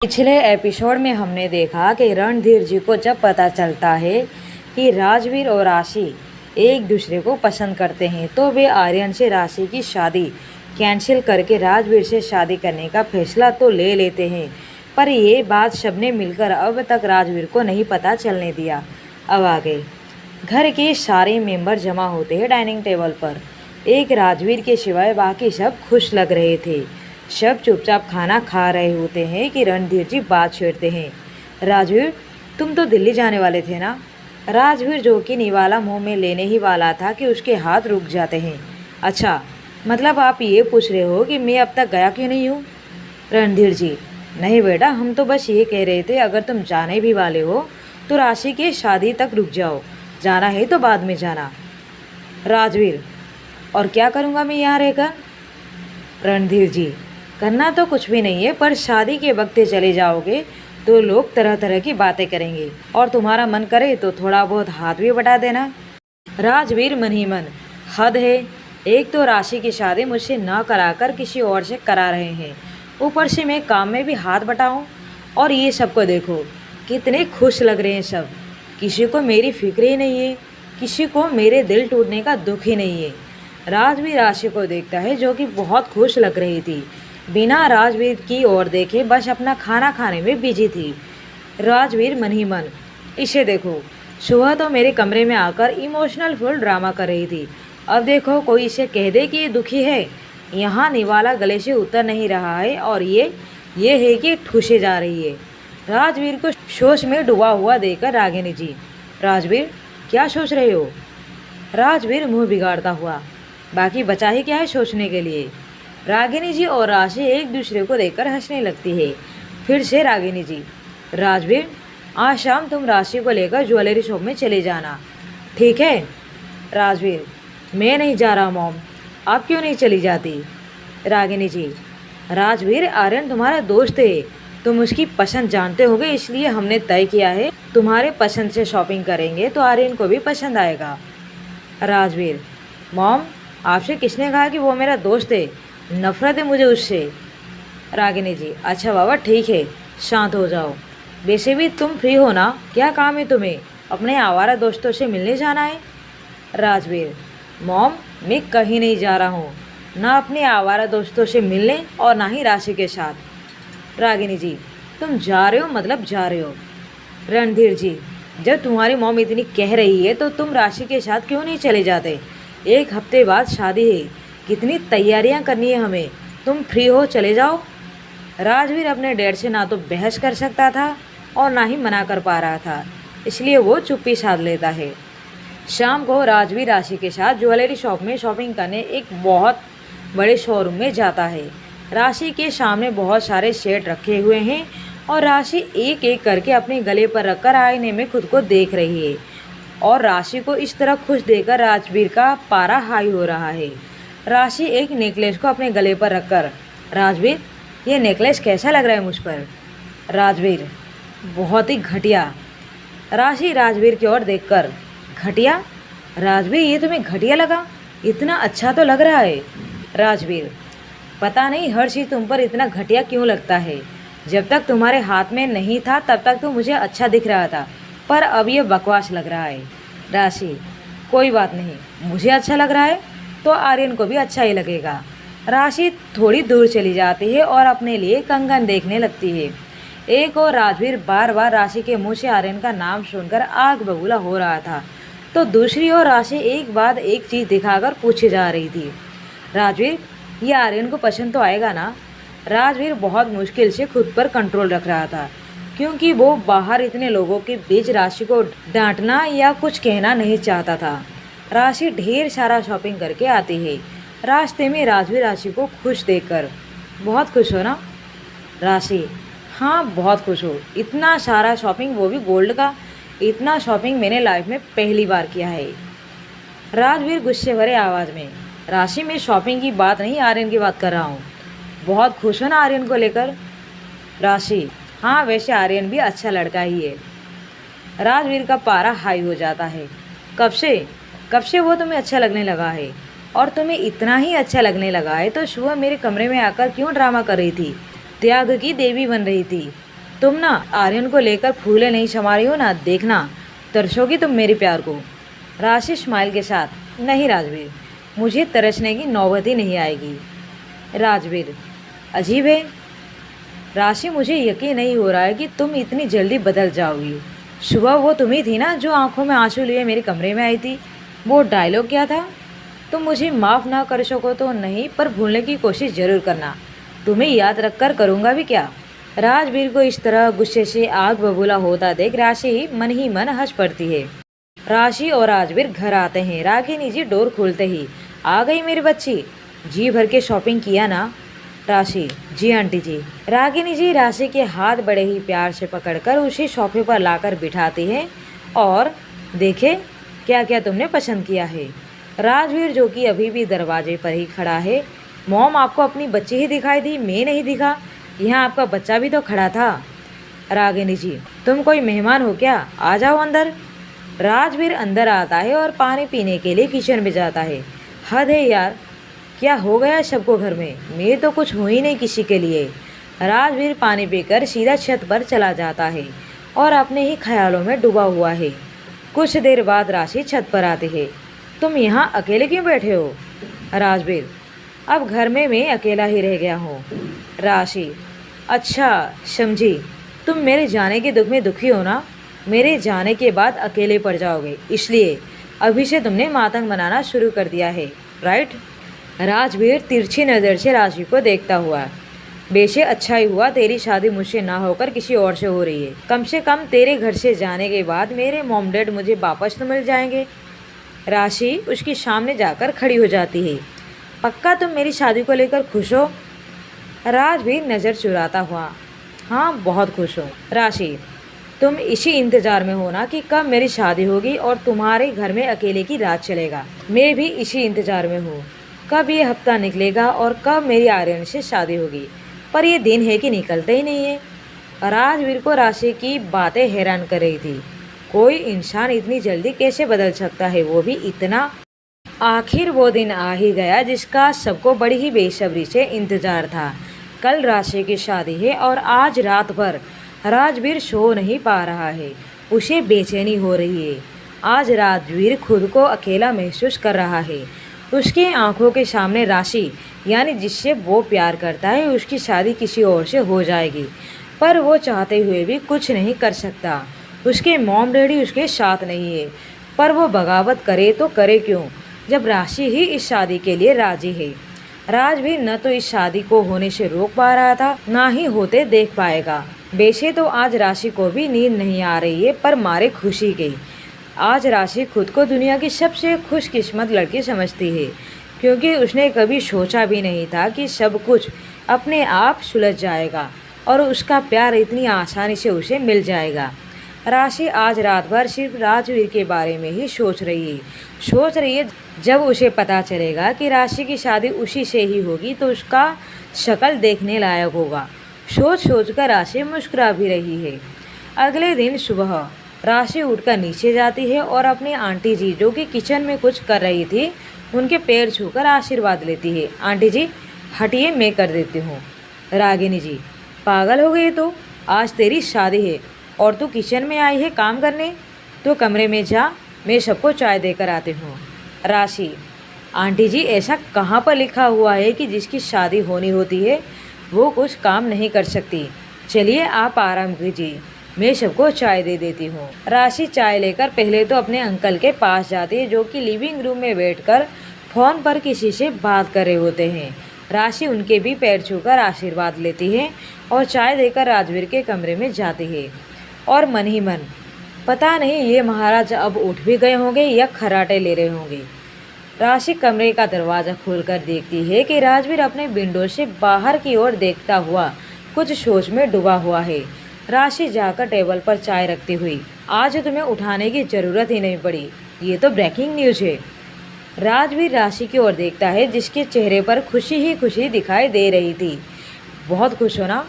पिछले एपिसोड में हमने देखा कि रणधीर जी को जब पता चलता है कि राजवीर और राशि एक दूसरे को पसंद करते हैं तो वे आर्यन से राशि की शादी कैंसिल करके राजवीर से शादी करने का फैसला तो ले लेते हैं। पर ये बात सबने मिलकर अब तक राजवीर को नहीं पता चलने दिया। अब आगे घर के सारे मेंबर जमा होते हैं डाइनिंग टेबल पर। एक राजवीर के सिवाय बाकी सब खुश लग रहे थे। सब चुपचाप खाना खा रहे होते हैं कि रणधीर जी बात छेड़ते हैं। राजवीर, तुम तो दिल्ली जाने वाले थे ना? राजवीर जो कि निवाला मुंह में लेने ही वाला था कि उसके हाथ रुक जाते हैं। अच्छा, मतलब आप ये पूछ रहे हो कि मैं अब तक गया क्यों नहीं हूँ? रणधीर जी, नहीं बेटा, हम तो बस ये कह रहे थे अगर तुम जाने भी वाले हो तो राशि की शादी तक रुक जाओ, जाना है तो बाद में जाना। राजवीर, और क्या करूँगा मैं यहाँ रहकर? रणधीर जी, करना तो कुछ भी नहीं है, पर शादी के वक्त चले जाओगे तो लोग तरह तरह की बातें करेंगे और तुम्हारा मन करे तो थोड़ा बहुत हाथ भी बटा देना। राजवीर मन ही मन, हद है, एक तो राशि की शादी मुझसे न कराकर किसी और से करा रहे हैं, ऊपर से मैं काम में भी हाथ बटाऊं। और ये सबको देखो कितने खुश लग रहे हैं सब। किसी को मेरी फिक्र ही नहीं है, किसी को मेरे दिल टूटने का दुख ही नहीं है। राजवीर राशि को देखता है जो कि बहुत खुश लग रही थी, बिना राजवीर की ओर देखे बस अपना खाना खाने में बिजी थी। राजवीर मन ही मन, इसे देखो, सुबह तो मेरे कमरे में आकर इमोशनल फुल ड्रामा कर रही थी, अब देखो कोई इसे कह दे कि ये दुखी है। यहाँ निवाला गले से उतर नहीं रहा है और ये है कि ठूसे जा रही है। राजवीर को सोच में डूबा हुआ देखकर रागिनी जी, राजवीर क्या सोच रहे हो? राजवीर मुंह बिगाड़ता हुआ, बाकी बचा ही क्या है सोचने के लिए। रागिनी जी और राशि एक दूसरे को देखकर हंसने लगती है। फिर से रागिनी जी, राजवीर, आज शाम तुम राशि को लेकर ज्वेलरी शॉप में चले जाना, ठीक है? राजवीर, मैं नहीं जा रहा मॉम। आप क्यों नहीं चली जाती? रागिनी जी, राजवीर, आर्यन तुम्हारा दोस्त है, तुम उसकी पसंद जानते होगे, इसलिए हमने तय किया है तुम्हारे पसंद से शॉपिंग करेंगे तो आर्यन को भी पसंद आएगा। राजवीर, मॉम, आपसे किसने कहा कि वो मेरा दोस्त है? नफरत है मुझे उससे। रागिनी जी, अच्छा बाबा ठीक है, शांत हो जाओ। वैसे भी तुम फ्री हो ना? क्या काम है तुम्हें? अपने आवारा दोस्तों से मिलने जाना है? राजवीर, मॉम, मैं कहीं नहीं जा रहा हूँ, ना अपने आवारा दोस्तों से मिलने और ना ही राशि के साथ। रागिनी जी, तुम जा रहे हो मतलब जा रहे हो। रणधीर जी, जब तुम्हारी मॉम इतनी कह रही है तो तुम राशि के साथ क्यों नहीं चले जाते? एक हफ्ते बाद शादी है, कितनी तैयारियां करनी है हमें, तुम फ्री हो चले जाओ। राजवीर अपने डैड से ना तो बहस कर सकता था और ना ही मना कर पा रहा था, इसलिए वो चुप्पी साध लेता है। शाम को राजवीर राशि के साथ ज्वेलरी शॉप में शॉपिंग करने एक बहुत बड़े शोरूम में जाता है। राशि के सामने बहुत सारे सेट रखे हुए हैं और राशि एक एक करके अपने गले पर रखकर आईने में खुद को देख रही है। और राशि को इस तरह खुश देखकर राजवीर का पारा हाई हो रहा है। राशि एक नेकलेस को अपने गले पर रखकर, राजवीर, ये नेकलेस कैसा लग रहा है मुझ पर? राजवीर, बहुत ही घटिया। राशि राजवीर की ओर देखकर, घटिया? राजवीर, ये तुम्हें घटिया लगा? इतना अच्छा तो लग रहा है। राजवीर, पता नहीं हर चीज़ तुम पर इतना घटिया क्यों लगता है। जब तक तुम्हारे हाथ में नहीं था तब तक तो मुझे अच्छा दिख रहा था, पर अब ये बकवास लग रहा है। राशि, कोई बात नहीं, मुझे अच्छा लग रहा है तो आर्यन को भी अच्छा ही लगेगा। राशि थोड़ी दूर चली जाती है और अपने लिए कंगन देखने लगती है। एक और राजवीर बार बार राशि के मुंह से आर्यन का नाम सुनकर आग बबूला हो रहा था, तो दूसरी ओर राशि एक बाद एक चीज़ दिखाकर पूछे जा रही थी, राजवीर, ये आर्यन को पसंद तो आएगा ना? राजवीर बहुत मुश्किल से खुद पर कंट्रोल रख रहा था, क्योंकि वो बाहर इतने लोगों के बीच राशि को डांटना या कुछ कहना नहीं चाहता था। राशि ढेर सारा शॉपिंग करके आती है। रास्ते में राजवीर राशि को खुश देखकर, बहुत खुश हो ना? राशि, हाँ बहुत खुश हो, इतना सारा शॉपिंग, वो भी गोल्ड का। इतना शॉपिंग मैंने लाइफ में पहली बार किया है। राजवीर गुस्से भरे आवाज़ में, राशि, मैं शॉपिंग की बात नहीं, आर्यन की बात कर रहा हूँ। बहुत खुश हो ना आर्यन को लेकर? राशि, हाँ वैसे आर्यन भी अच्छा लड़का ही है। राजवीर का पारा हाई हो जाता है, कब से वो तुम्हें अच्छा लगने लगा है? और तुम्हें इतना ही अच्छा लगने लगा है तो सुबह मेरे कमरे में आकर क्यों ड्रामा कर रही थी? त्याग की देवी बन रही थी। तुम ना आर्यन को लेकर फूले नहीं समा रही हो ना, देखना तरसोगी तुम मेरे प्यार को। राशि स्माइल के साथ, नहीं राजवीर, मुझे तरसने की नौबत ही नहीं आएगी। राजवीर, अजीब है राशि, मुझे यकीन नहीं हो रहा है कि तुम इतनी जल्दी बदल जाओगी। सुबह वो तुम ही थी ना जो आंखों में आंसू लिए मेरे कमरे में आई थी। वो डायलॉग क्या था? तुम मुझे माफ़ ना कर सको तो नहीं, पर भूलने की कोशिश ज़रूर करना। तुम्हें याद रखकर करूँगा भी क्या। राजवीर को इस तरह गुस्से से आग बबूला होता देख राशि ही मन हंस पड़ती है। राशि और राजवीर घर आते हैं। रागिनी जी डोर खोलते ही, आ गई मेरी बच्ची, जी भर के शॉपिंग किया ना। राशि, जी आंटी जी। रागिनी जी राशि के हाथ बड़े ही प्यार से पकड़कर उसे सोफे पर लाकर बिठाती है और देखे क्या क्या तुमने पसंद किया है। राजवीर जो कि अभी भी दरवाजे पर ही खड़ा है, मॉम आपको अपनी बच्ची ही दिखाई दी, मैं नहीं दिखा, यहाँ आपका बच्चा भी तो खड़ा था। रागिनी जी, तुम कोई मेहमान हो क्या, आ जाओ अंदर। राजवीर अंदर आता है और पानी पीने के लिए किचन में जाता है। हद है यार, क्या हो गया सबको घर में, मैं तो कुछ हो ही नहीं किसी के लिए। राजवीर पानी पीकर सीधा छत पर चला जाता है और अपने ही ख्यालों में डूबा हुआ है। कुछ देर बाद राशि छत पर आती है। तुम यहाँ अकेले क्यों बैठे हो? राजवीर, अब घर में मैं अकेला ही रह गया हूँ। राशि, अच्छा समझी, तुम मेरे जाने के दुख में दुखी हो ना, मेरे जाने के बाद अकेले पड़ जाओगे, इसलिए अभी से तुमने मातंग बनाना शुरू कर दिया है, राइट? राजवीर तिरछी नज़र से राशि को देखता हुआ, बेशे अच्छा ही हुआ तेरी शादी मुझसे ना होकर किसी और से हो रही है। कम से कम तेरे घर से जाने के बाद मेरे मॉम डैड मुझे वापस तो मिल जाएंगे। राशि उसके सामने जाकर खड़ी हो जाती है। पक्का तुम मेरी शादी को लेकर खुश हो? राजवीर नज़र चुराता हुआ, हाँ बहुत खुश हूँ। राशि, तुम इसी इंतज़ार में हो ना कि कब मेरी शादी होगी और तुम्हारे घर में अकेले की रात चलेगा। मैं भी इसी इंतज़ार में हूँ, कब ये हफ्ता निकलेगा और कब मेरी आर्यन से शादी होगी, पर ये दिन है कि निकलते ही नहीं है। राजवीर को राशि की बातें हैरान कर रही थी। कोई इंसान इतनी जल्दी कैसे बदल सकता है, वो भी इतना। आखिर वो दिन आ ही गया जिसका सबको बड़ी ही बेसब्री से इंतज़ार था। कल राशि की शादी है और आज रात भर राजवीर सो नहीं पा रहा है, उसे बेचैनी हो रही है। आज राजवीर खुद को अकेला महसूस कर रहा है। उसकी आंखों के सामने राशि यानी जिससे वो प्यार करता है उसकी शादी किसी और से हो जाएगी, पर वो चाहते हुए भी कुछ नहीं कर सकता। उसके मॉम डैडी उसके साथ नहीं है, पर वो बगावत करे तो करे क्यों जब राशि ही इस शादी के लिए राजी है। राजवीर न तो इस शादी को होने से रोक पा रहा था, ना ही होते देख पाएगा। वैसे तो आज राशि को भी नींद नहीं आ रही है, पर मारे खुशी की। आज राशि खुद को दुनिया की सबसे खुशकिस्मत लड़की समझती है, क्योंकि उसने कभी सोचा भी नहीं था कि सब कुछ अपने आप सुलझ जाएगा और उसका प्यार इतनी आसानी से उसे मिल जाएगा। राशि आज रात भर सिर्फ राजवीर के बारे में ही सोच रही है। जब उसे पता चलेगा कि राशि की शादी उसी से ही होगी तो उसका शक्ल देखने लायक होगा। सोच कर राशि मुस्कुरा भी रही है। अगले दिन सुबह राशि उठकर नीचे जाती है और अपनी आंटी जी जो कि किचन में कुछ कर रही थी उनके पैर छूकर आशीर्वाद लेती है। आंटी जी हटिए, मैं कर देती हूँ। रागिनी जी, पागल हो गई तो, आज तेरी शादी है और तू किचन में आई है काम करने, तो कमरे में जा, मैं सबको चाय देकर आती हूँ। राशि, आंटी जी ऐसा कहाँ पर लिखा हुआ है कि जिसकी शादी होनी होती है वो कुछ काम नहीं कर सकती। चलिए आप आराम कीजिए, मैं सबको चाय दे देती हूँ। राशि चाय लेकर पहले तो अपने अंकल के पास जाती है जो कि लिविंग रूम में बैठकर फ़ोन पर किसी से बात कर रहे होते हैं। राशि उनके भी पैर छूकर आशीर्वाद लेती है और चाय देकर राजवीर के कमरे में जाती है और मन ही मन, पता नहीं ये महाराज अब उठ भी गए होंगे या खर्राटे ले रहे होंगे। राशि कमरे का दरवाज़ा खोलकर देखती है कि राजवीर अपने विंडो से बाहर की ओर देखता हुआ कुछ सोच में डूबा हुआ है। राशि जाकर टेबल पर चाय रखती हुई, आज तुम्हें उठाने की ज़रूरत ही नहीं पड़ी, ये तो ब्रेकिंग न्यूज़ है। राजवीर राशि की ओर देखता है जिसके चेहरे पर खुशी ही खुशी दिखाई दे रही थी। बहुत खुश हो ना?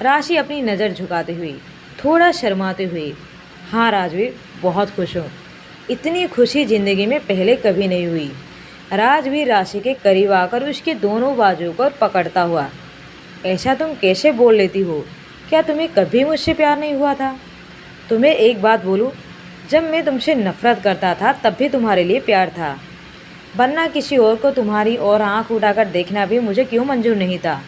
राशि अपनी नज़र झुकाते हुई, थोड़ा शर्माते हुए, हाँ राजवीर बहुत खुश हूँ, इतनी खुशी ज़िंदगी में पहले कभी नहीं हुई। राजवीर राशि के करीब आकर उसके दोनों बाजुओं को पकड़ता हुआ, ऐसा तुम कैसे बोल लेती हो? क्या तुम्हें कभी मुझसे प्यार नहीं हुआ था? तुम्हें एक बात बोलूँ, जब मैं तुमसे नफरत करता था तब भी तुम्हारे लिए प्यार था, वरना किसी और को तुम्हारी ओर आंख उठाकर देखना भी मुझे क्यों मंजूर नहीं था?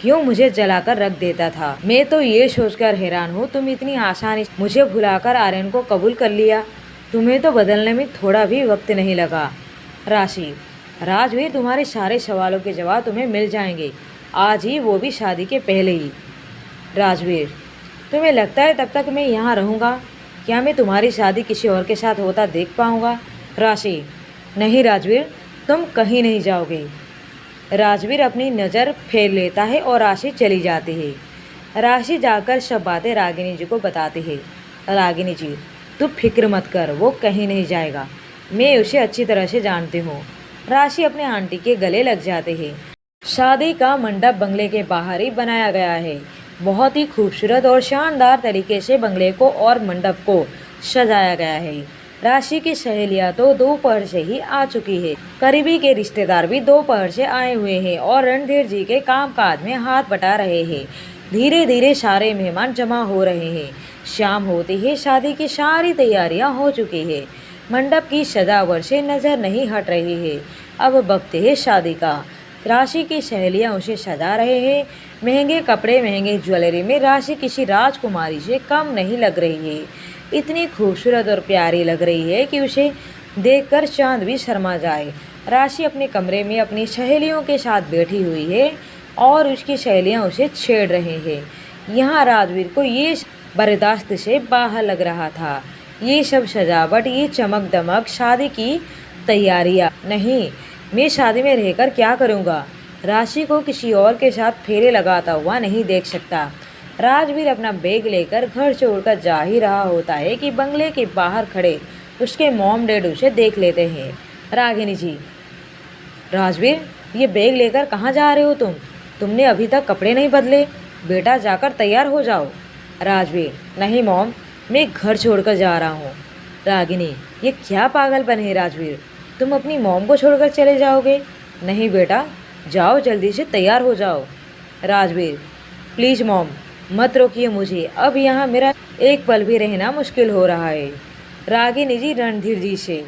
क्यों मुझे जलाकर रख देता था? मैं तो ये सोचकर हैरान हूँ तुम इतनी आसानी से मुझे भुलाकर आर्यन को कबूल कर लिया। तुम्हें तो बदलने में थोड़ा भी वक्त नहीं लगा। राशि, राजवीर तुम्हारे सारे सवालों के जवाब तुम्हें मिल जाएंगे आज ही, वो भी शादी के पहले ही। राजवीर, तुम्हें लगता है तब तक मैं यहाँ रहूँगा? क्या मैं तुम्हारी शादी किसी और के साथ होता देख पाऊँगा? राशि, नहीं राजवीर, तुम कहीं नहीं जाओगे। राजवीर अपनी नज़र फेर लेता है और राशि चली जाती है। राशि जाकर सब बातें रागिनी जी को बताती है। रागिनी जी, तू फिक्र मत कर, वो कहीं नहीं जाएगा, मैं उसे अच्छी तरह से जानती हूँ। राशि अपने आंटी के गले लग जाते हैं। शादी का मंडप बंगले के बाहर ही बनाया गया है। बहुत ही खूबसूरत और शानदार तरीके से बंगले को और मंडप को सजाया गया है। राशि की सहेलियां तो दोपहर से ही आ चुकी है। करीबी के रिश्तेदार भी दोपहर से आए हुए हैं और रणधीर जी के कामकाज में हाथ बटा रहे हैं। धीरे धीरे सारे मेहमान जमा हो रहे हैं। शाम होते ही शादी की सारी तैयारियां हो चुकी है। मंडप की सजावट से नजर नहीं हट रही है। अब वक्त है शादी का। राशि की सहेलियां उसे सजा रहे हैं। महंगे कपड़े, महंगे ज्वेलरी में राशि किसी राजकुमारी से कम नहीं लग रही है। इतनी खूबसूरत और प्यारी लग रही है कि उसे देखकर चांद भी शर्मा जाए। राशि अपने कमरे में अपनी सहेलियों के साथ बैठी हुई है और उसकी सहेलियां उसे छेड़ रहे हैं। यहाँ राजवीर को ये बर्दाश्त से बाहर लग रहा था। ये सब सजावट, ये चमक दमक, शादी की तैयारियाँ। नहीं, मैं शादी में रहकर क्या करूँगा? राशि को किसी और के साथ फेरे लगाता हुआ नहीं देख सकता। राजवीर अपना बैग लेकर घर छोड़कर जा ही रहा होता है कि बंगले के बाहर खड़े उसके मॉम डैड उसे देख लेते हैं। रागिनी जी, राजवीर, ये बैग लेकर कहाँ जा रहे हो तुम? तुमने अभी तक कपड़े नहीं बदले, बेटा जाकर तैयार हो जाओ। राजवीर, नहीं मॉम, मैं घर छोड़कर जा रहा हूँ। रागिनी, ये क्या पागलपन है राजवीर, तुम अपनी मॉम को छोड़कर चले जाओगे? नहीं बेटा, जाओ जल्दी से तैयार हो जाओ। राजवीर, प्लीज़ मॉम, मत रोकिए मुझे, अब यहाँ मेरा एक पल भी रहना मुश्किल हो रहा है। रागिनी जी रणधीर जी से,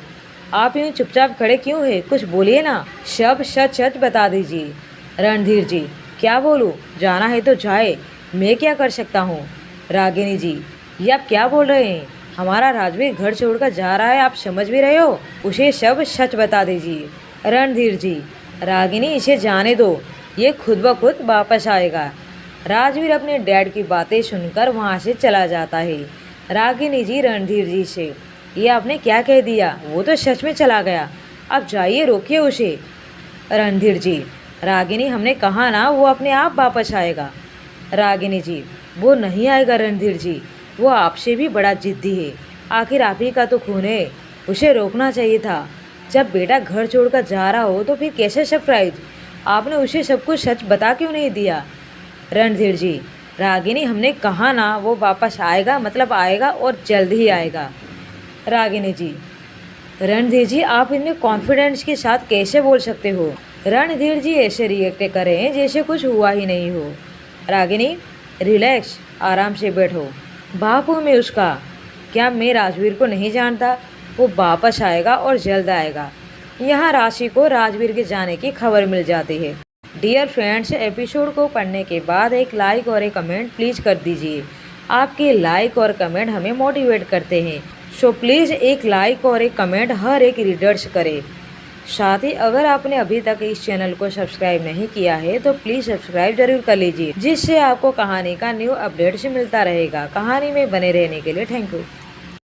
आप यूँ चुपचाप खड़े क्यों हैं? कुछ बोलिए ना, सब सच सच बता दीजिए। रणधीर जी, क्या बोलूँ? जाना है तो जाए, मैं क्या कर सकता हूँ? रागिनी जी, ये आप क्या बोल रहे हैं? हमारा राजवीर घर छोड़कर जा रहा है, आप समझ भी रहे हो? उसे सब सच बता दीजिए। रणधीर जी, रागिनी इसे जाने दो, ये खुद ब खुद वापस आएगा। राजवीर अपने डैड की बातें सुनकर वहाँ से चला जाता है। रागिनी जी रणधीर जी से, ये आपने क्या कह दिया? वो तो सच में चला गया, अब जाइए, रोकिए उसे। रणधीर जी, रागिनी, हमने कहा ना वो अपने आप वापस आएगा। रागिनी जी, वो नहीं आएगा रणधीर जी, वो आपसे भी बड़ा जिद्दी है, आखिर आप ही का तो खून है, उसे रोकना चाहिए था। जब बेटा घर छोड़कर जा रहा हो तो फिर कैसे सरप्राइज? आपने उसे सब कुछ सच बता क्यों नहीं दिया? रणधीर जी, रागिनी, हमने कहा ना वो वापस आएगा, मतलब आएगा और जल्द ही आएगा। रागिनी जी, रणधीर जी, आप इतने कॉन्फिडेंस के साथ कैसे बोल सकते हो? रणधीर जी ऐसे रिएक्ट करें जैसे कुछ हुआ ही नहीं हो। रागिनी, रिलैक्स, आराम से बैठो। बाप हूँ मैं उसका, क्या मैं राजवीर को नहीं जानता? वो वापस आएगा और जल्द आएगा। यहाँ राशि को राजवीर के जाने की खबर मिल जाती है। डियर फ्रेंड्स, एपिसोड को पढ़ने के बाद एक लाइक और एक कमेंट प्लीज़ कर दीजिए। आपके लाइक और कमेंट हमें मोटिवेट करते हैं, सो प्लीज़ एक लाइक और एक कमेंट हर एक रीडर्स करे। साथ ही अगर आपने अभी तक इस चैनल को सब्सक्राइब नहीं किया है तो प्लीज़ सब्सक्राइब जरूर कर लीजिए, जिससे आपको कहानी का न्यू अपडेट्स मिलता रहेगा। कहानी में बने रहने के लिए थैंक यू।